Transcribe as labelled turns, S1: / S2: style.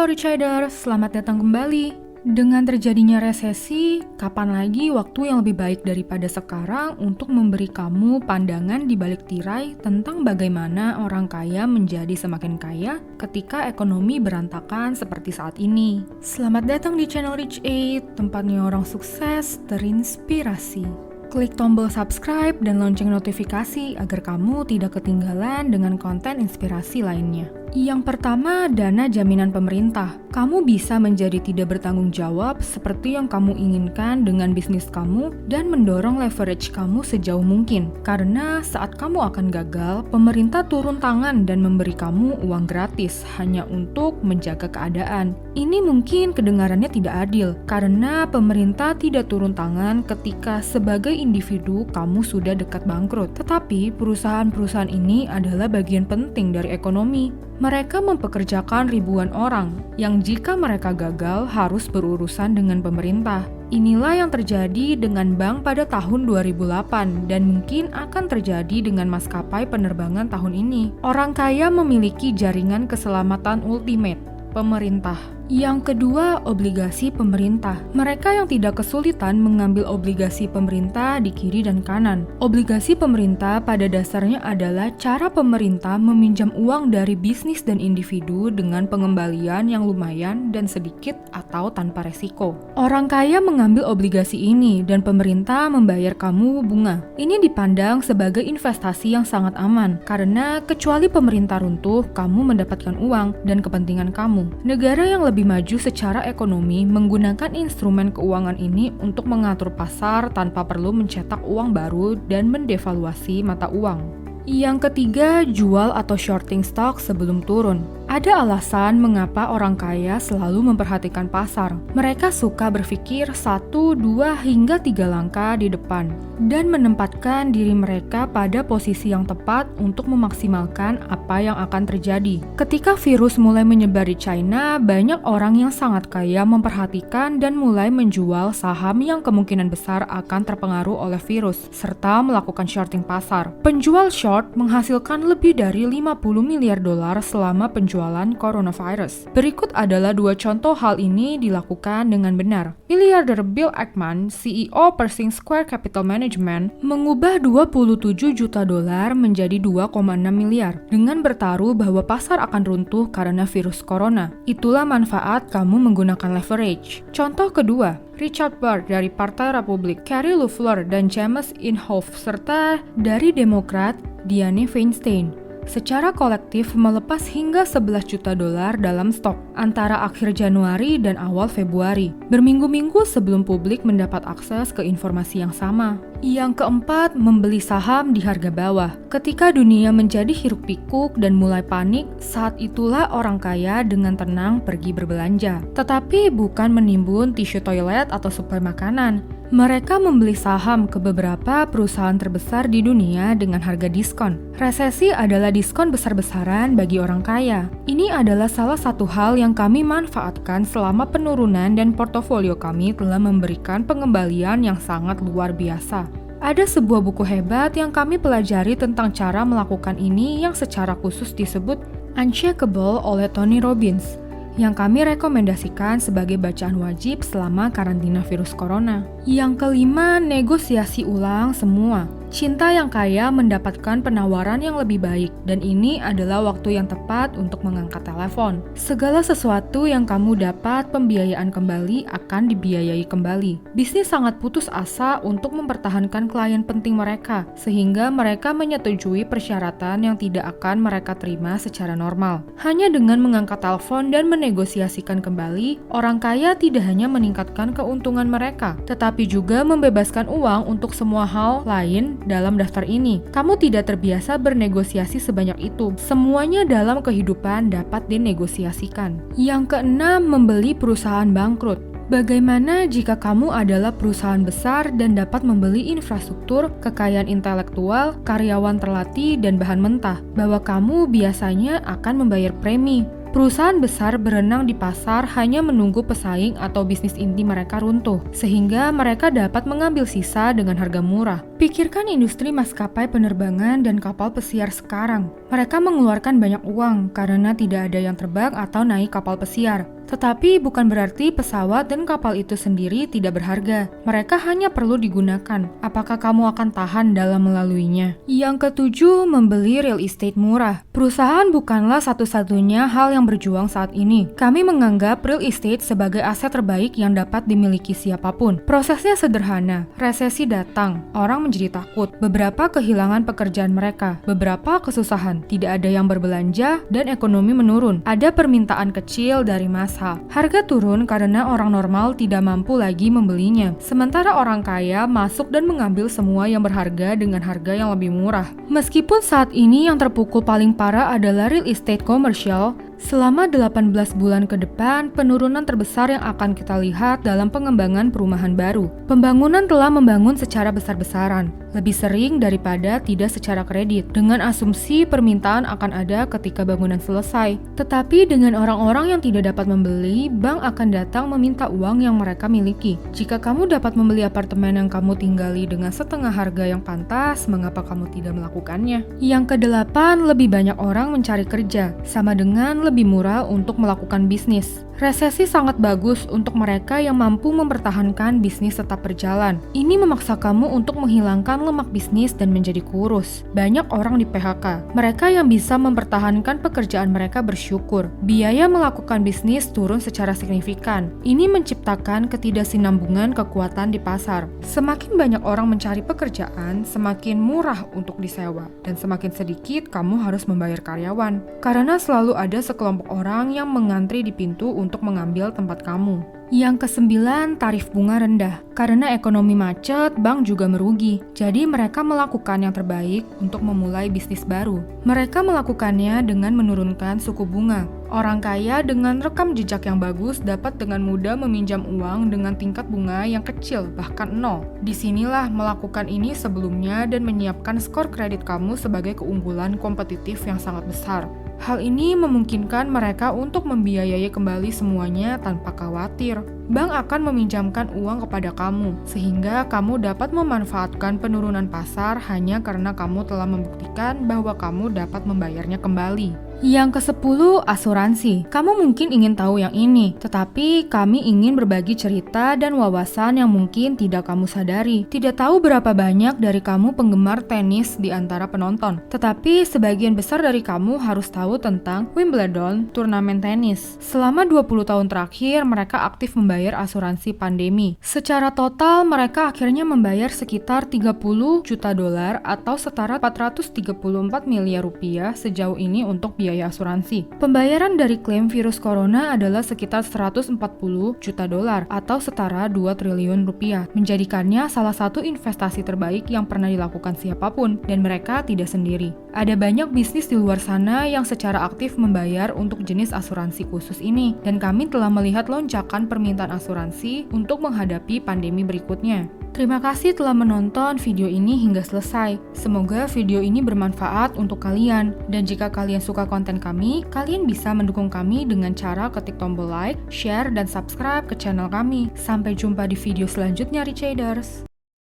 S1: Halo Richider, selamat datang kembali. Dengan terjadinya resesi, kapan lagi waktu yang lebih baik daripada sekarang untuk memberi kamu pandangan di balik tirai tentang bagaimana orang kaya menjadi semakin kaya ketika ekonomi berantakan seperti saat ini. Selamat datang di channel Rich 8, tempatnya orang sukses terinspirasi. Klik tombol subscribe dan lonceng notifikasi agar kamu tidak ketinggalan dengan konten inspirasi lainnya. Yang pertama, dana jaminan pemerintah. Kamu bisa menjadi tidak bertanggung jawab seperti yang kamu inginkan dengan bisnis kamu dan mendorong leverage kamu sejauh mungkin. Karena saat kamu akan gagal, pemerintah turun tangan dan memberi kamu uang gratis hanya untuk menjaga keadaan. Ini mungkin kedengarannya tidak adil karena pemerintah tidak turun tangan ketika sebagai individu kamu sudah dekat bangkrut. Tetapi perusahaan-perusahaan ini adalah bagian penting dari ekonomi. Mereka mempekerjakan ribuan orang yang jika mereka gagal harus berurusan dengan pemerintah. Inilah yang terjadi dengan bank pada tahun 2008 dan mungkin akan terjadi dengan maskapai penerbangan tahun ini. Orang kaya memiliki jaringan keselamatan ultimate, pemerintah. Yang kedua, obligasi pemerintah. Mereka yang tidak kesulitan mengambil obligasi pemerintah di kiri dan kanan. Obligasi pemerintah pada dasarnya adalah cara pemerintah meminjam uang dari bisnis dan individu dengan pengembalian yang lumayan dan sedikit atau tanpa resiko. Orang kaya mengambil obligasi ini dan pemerintah membayar kamu bunga. Ini dipandang sebagai investasi yang sangat aman karena kecuali pemerintah runtuh, kamu mendapatkan uang dan kepentingan kamu. Negara yang lebih maju secara ekonomi menggunakan instrumen keuangan ini untuk mengatur pasar tanpa perlu mencetak uang baru dan mendevaluasi mata uang. Yang ketiga, jual atau shorting stock sebelum turun. Ada alasan mengapa orang kaya selalu memperhatikan pasar. Mereka suka berpikir 1, 2, hingga 3 langkah di depan dan menempatkan diri mereka pada posisi yang tepat untuk memaksimalkan apa yang akan terjadi. Ketika virus mulai menyebar di China, banyak orang yang sangat kaya memperhatikan dan mulai menjual saham yang kemungkinan besar akan terpengaruh oleh virus, serta melakukan shorting pasar. Penjual short menghasilkan lebih dari 50 miliar dolar selama penjualan coronavirus. Berikut adalah 2 contoh hal ini dilakukan dengan benar. Miliarder Bill Ackman, CEO Pershing Square Capital Management, mengubah 27 juta dolar menjadi 2,6 miliar dengan bertaruh bahwa pasar akan runtuh karena virus corona. Itulah manfaat kamu menggunakan leverage. Contoh kedua, Richard Burr dari Partai Republik, Carrie Loeffler dan James Inhofe, serta dari Demokrat, Dianne Feinstein, secara kolektif melepas hingga 11 juta dolar dalam stok antara akhir Januari dan awal Februari, berminggu-minggu sebelum publik mendapat akses ke informasi yang sama. Yang keempat, membeli saham di harga bawah. Ketika dunia menjadi hiruk-pikuk dan mulai panik, saat itulah orang kaya dengan tenang pergi berbelanja. Tetapi bukan menimbun tisu toilet atau suplai makanan. Mereka membeli saham ke beberapa perusahaan terbesar di dunia dengan harga diskon. Resesi adalah diskon besar-besaran bagi orang kaya. Ini adalah salah satu hal yang kami manfaatkan selama penurunan dan portofolio kami telah memberikan pengembalian yang sangat luar biasa. Ada sebuah buku hebat yang kami pelajari tentang cara melakukan ini yang secara khusus disebut Unshakable oleh Tony Robbins, yang kami rekomendasikan sebagai bacaan wajib selama karantina virus corona. Yang kelima, negosiasi ulang semua. Cinta yang kaya mendapatkan penawaran yang lebih baik, dan ini adalah waktu yang tepat untuk mengangkat telepon. Segala sesuatu yang kamu dapat pembiayaan kembali akan dibiayai kembali. Bisnis sangat putus asa untuk mempertahankan klien penting mereka, sehingga mereka menyetujui persyaratan yang tidak akan mereka terima secara normal. Hanya dengan mengangkat telepon dan menegosiasikan kembali, orang kaya tidak hanya meningkatkan keuntungan mereka, tetapi juga membebaskan uang untuk semua hal lain dalam daftar ini. Kamu tidak terbiasa bernegosiasi sebanyak itu. Semuanya dalam kehidupan dapat dinegosiasikan. Yang keenam, membeli perusahaan bangkrut. Bagaimana jika kamu adalah perusahaan besar dan dapat membeli infrastruktur, kekayaan intelektual, karyawan terlatih, dan bahan mentah, bahwa kamu biasanya akan membayar premi. Perusahaan besar berenang di pasar hanya menunggu pesaing atau bisnis inti mereka runtuh, sehingga mereka dapat mengambil sisa dengan harga murah. Pikirkan industri maskapai penerbangan dan kapal pesiar sekarang. Mereka mengeluarkan banyak uang karena tidak ada yang terbang atau naik kapal pesiar. Tetapi bukan berarti pesawat dan kapal itu sendiri tidak berharga. Mereka hanya perlu digunakan. Apakah kamu akan tahan dalam melaluinya? Yang ketujuh, membeli real estate murah. Perusahaan bukanlah satu-satunya hal yang berjuang saat ini. Kami menganggap real estate sebagai aset terbaik yang dapat dimiliki siapapun. Prosesnya sederhana. Resesi datang, orang menjadi takut. Beberapa kehilangan pekerjaan mereka. Beberapa kesusahan. Tidak ada yang berbelanja dan ekonomi menurun. Ada permintaan kecil dari massa. Harga turun karena orang normal tidak mampu lagi membelinya. Sementara orang kaya masuk dan mengambil semua yang berharga dengan harga yang lebih murah. Meskipun saat ini yang terpukul paling parah adalah real estate komersial, selama 18 bulan ke depan, penurunan terbesar yang akan kita lihat dalam pengembangan perumahan baru. Pembangunan telah membangun secara besar-besaran, lebih sering daripada tidak secara kredit, dengan asumsi permintaan akan ada ketika bangunan selesai. Tetapi dengan orang-orang yang tidak dapat membeli, bank akan datang meminta uang yang mereka miliki. Jika kamu dapat membeli apartemen yang kamu tinggali dengan setengah harga yang pantas, mengapa kamu tidak melakukannya? Yang kedelapan, lebih banyak orang mencari kerja, sama dengan lebih murah untuk melakukan bisnis. Resesi sangat bagus untuk mereka yang mampu mempertahankan bisnis tetap berjalan. Ini memaksa kamu untuk menghilangkan lemak bisnis dan menjadi kurus. Banyak orang di PHK. Mereka yang bisa mempertahankan pekerjaan mereka bersyukur. Biaya melakukan bisnis turun secara signifikan. Ini menciptakan ketidaksinambungan kekuatan di pasar. Semakin banyak orang mencari pekerjaan, semakin murah untuk disewa. Dan semakin sedikit kamu harus membayar karyawan. Karena selalu ada sekelompok orang yang mengantri di pintu untuk mengambil tempat kamu. Yang kesembilan, tarif bunga rendah. Karena ekonomi macet, bank juga merugi. Jadi mereka melakukan yang terbaik untuk memulai bisnis baru. Mereka melakukannya dengan menurunkan suku bunga. Orang kaya dengan rekam jejak yang bagus dapat dengan mudah meminjam uang dengan tingkat bunga yang kecil, bahkan nol. Disinilah melakukan ini sebelumnya dan menyiapkan skor kredit kamu sebagai keunggulan kompetitif yang sangat besar. Hal ini memungkinkan mereka untuk membiayai kembali semuanya tanpa khawatir. Bank akan meminjamkan uang kepada kamu, sehingga kamu dapat memanfaatkan penurunan pasar hanya karena kamu telah membuktikan bahwa kamu dapat membayarnya kembali. Yang ke-10, asuransi. Kamu mungkin ingin tahu yang ini, tetapi kami ingin berbagi cerita dan wawasan yang mungkin tidak kamu sadari. Tidak tahu berapa banyak dari kamu penggemar tenis di antara penonton, tetapi sebagian besar dari kamu harus tahu tentang Wimbledon, turnamen tenis. Selama 20 tahun terakhir, mereka aktif membayar asuransi pandemi. Secara total, mereka akhirnya membayar sekitar 30 juta dolar atau setara 434 miliar rupiah sejauh ini untuk biaya asuransi. Pembayaran dari klaim virus corona adalah sekitar 140 juta dolar atau setara 2 triliun rupiah, menjadikannya salah satu investasi terbaik yang pernah dilakukan siapapun, dan mereka tidak sendiri. Ada banyak bisnis di luar sana yang secara aktif membayar untuk jenis asuransi khusus ini, dan kami telah melihat lonjakan permintaan asuransi untuk menghadapi pandemi berikutnya. Terima kasih telah menonton video ini hingga selesai. Semoga video ini bermanfaat untuk kalian. Dan jika kalian suka konten kami, kalian bisa mendukung kami dengan cara ketik tombol like, share, dan subscribe ke channel kami. Sampai jumpa di video selanjutnya, Richaders.